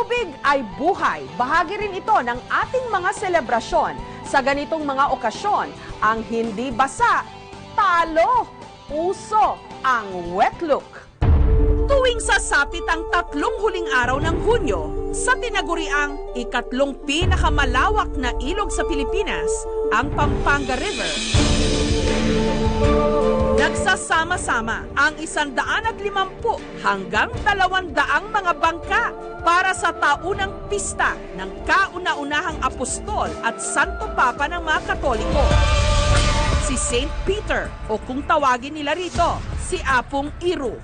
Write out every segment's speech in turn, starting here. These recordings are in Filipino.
tubig ay buhay. Bahagi rin ito ng ating mga selebrasyon. Sa ganitong mga okasyon, ang hindi basa, talo, uso ang wet look. Tuwing sasapit ang 3 huling araw ng Hunyo, sa tinaguriang ikatlong pinakamalawak na ilog sa Pilipinas, ang Pampanga River, nagsasama-sama ang 150 hanggang 200 mga bangka para sa taunang pista ng kauna-unahang apostol at Santo Papa ng mga Katoliko, si Saint Peter o kung tawagin nila rito, si Apong Iru.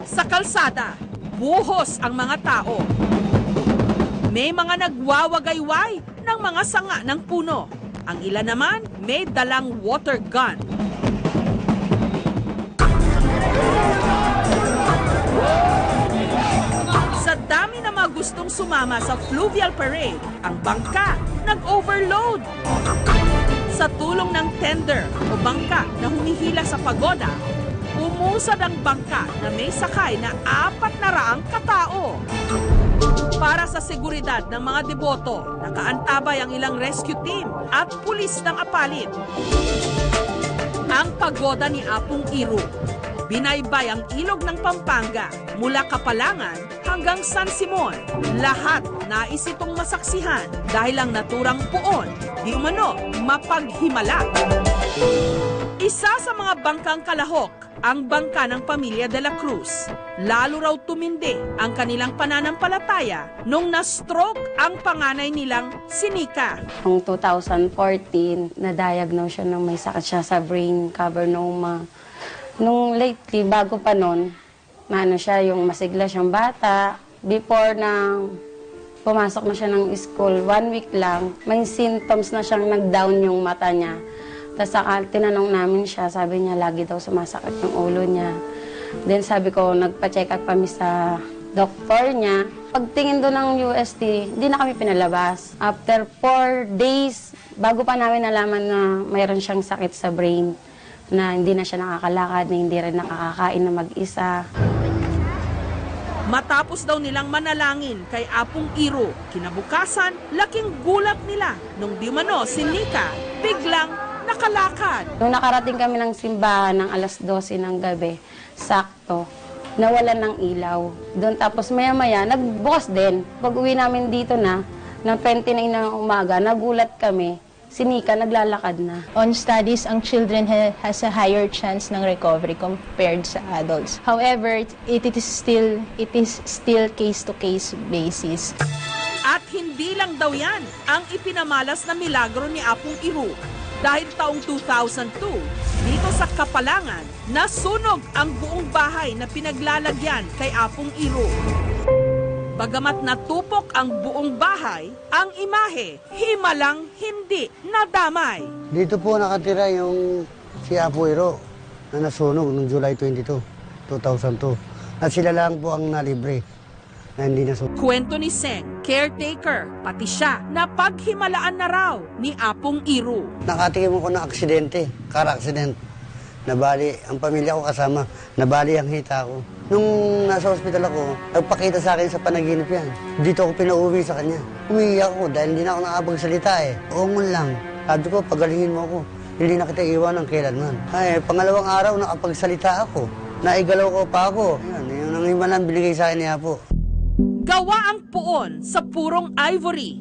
Sa kalsada, buhos ang mga tao. May mga nagwawagayway ng mga sanga ng puno. Ang ilan naman may dalang water gun. Sa dami na mga gustong sumama sa fluvial parade, ang bangka nag-overload. Sa tulong ng tender o bangka na humihila sa pagoda, umusad ang bangka na may sakay na 400 katao. Para sa seguridad ng mga deboto, nakaantabay ang ilang rescue team at pulis ng apalit. Ang pagoda ni Apong Iru, binaybay ang ilog ng Pampanga mula Kapalangan hanggang San Simon. Lahat nais itong masaksihan dahil ang naturang puon, di umano mapaghimala. Isa sa mga bangkang kalahok, ang bangka ng pamilya de la Cruz. Lalo raw tumindi ang kanilang pananampalataya nung na-stroke ang panganay nilang si Nika. Noong 2014, na-diagnose siya ng may sakit siya sa brain cavernoma. Nung lately, bago pa nun, siya yung masigla siyang bata. Before na pumasok na siya ng school, 1 week lang, may symptoms na siyang nag-down yung mata niya. Tapos tinanong namin siya, sabi niya lagi daw sumasakit yung ulo niya. Then sabi ko, nagpa-check up kami sa doktor niya. Pagtingin doon ng UST, hindi na kami pinalabas. After 4 days, bago pa namin nalaman na mayroon siyang sakit sa brain, na hindi na siya nakakalakad, na hindi rin nakakakain na mag-isa. Matapos daw nilang manalangin kay Apong Iru, kinabukasan, laking gulat nila nung di umano si Nika biglang nakalakad. Nung nakarating kami ng simbahan ng alas 12 ng gabi, sakto, nawalan ng ilaw. Doon tapos maya-maya, nagbukas din. Pag uwi namin dito ng 29 ng umaga, nagulat kami. Si Nika naglalakad na. On studies, ang children has a higher chance ng recovery compared sa adults. However, it is still case-to-case basis. At hindi lang daw yan ang ipinamalas na milagro ni Apong Iru. Dahil taong 2002, dito sa Kapalangan, nasunog ang buong bahay na pinaglalagyan kay Apong Iru. Bagamat natupok ang buong bahay, ang imahe himalang hindi nadamay. Dito po nakatira yung si Apo Iru na nasunog noong July 22, 2002. At sila lang po ang nalibre na hindi nasunog. Kwento ni Seng, caretaker, pati siya, napaghimalaan na raw ni Apong Iru. Nakatikim ko ng aksidente, car accident. Nabali, ang pamilya ko kasama, nabali ang hita ko. Nung nasa ospital ako, nagpakita sa akin sa panaginip yan. Dito ako pinauwi sa kanya. Umiiyak ako dahil hindi na ako nakapagsalita eh. Uungon lang. Sabi ko, pagalingin mo ako. Hindi na kita iwan ng kailanman. Ay, pangalawang araw nakapagsalita ako. Naigalaw ko pa ako. Yan, yun ang imanan binigay sa akin ni Apo. Gawa ang puon sa purong ivory.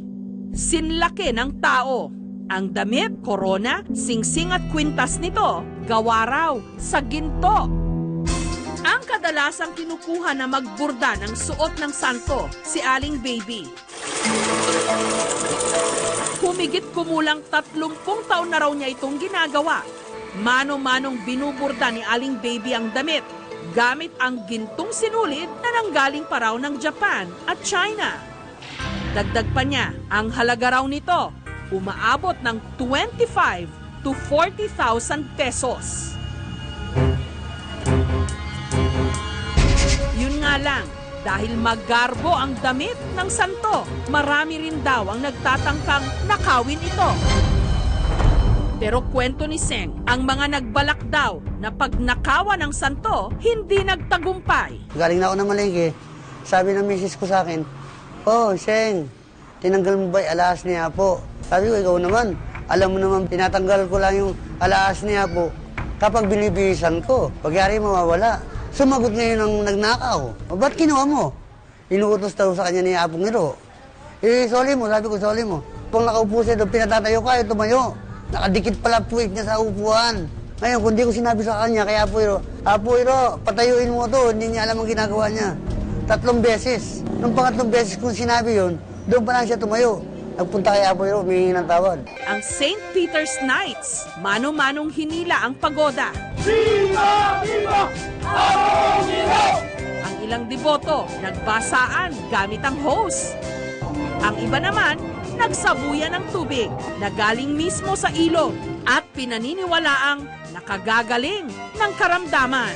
Sinlaki ng tao. Ang damit, korona, singsing at kwintas nito, gawa raw sa ginto. Ang kadalasang kinukuha na magburda ng suot ng santo, si Aling Baby. Humigit kumulang 30 taon na raw niya itong ginagawa. Mano-manong binuburda ni Aling Baby ang damit, gamit ang gintong sinulid na nanggaling pa raw ng Japan at China. Dagdag pa niya, ang halaga raw nito, umaabot ng 25 to 40,000 pesos. Yun nga lang, dahil magarbo ang damit ng santo, marami rin daw ang nagtatangkang nakawin ito. Pero kwento ni Seng, ang mga nagbalak daw na pagnakawan ng santo, hindi nagtagumpay. Galing na ako ng malengke, sabi ng misis ko sa akin, "Oh, Seng, tinanggal mo ba yung alahas ni Apo?" Sabi ko, "Ikaw naman, alam mo naman, tinatanggal ko lang yung alahas ni Apo kapag binibihisan ko. Pagyari mawawala." Sumagot ngayon ang nagnakaw. "O, ba't kinuha mo?" Inuutos daw sa kanya ni Apong Iro. "Soli mo," sabi ko, "soli mo." Pag nakaupo siya doon, pinatatayo ka, tumayo. Nakadikit pala puwit niya sa upuan. Ngayon, kung di ko sinabi sa kanya, kaya Apo Iro, patayuin mo to, hindi niya alam ang ginagawa niya. 3 beses. Nung pangatlong beses kung sinabi yun, doon pa lang siya tumayo. Nagpunta kay Apo Iro, humingi ng tawad. Ang St. Peter's Knights, mano-manong hinila ang pagoda. Ang ilang deboto, nagbasaan gamit ang hose. Ang iba naman, nagsabuyan ng tubig na galing mismo sa ilog at pinaniniwalaang nakagagaling ng karamdaman.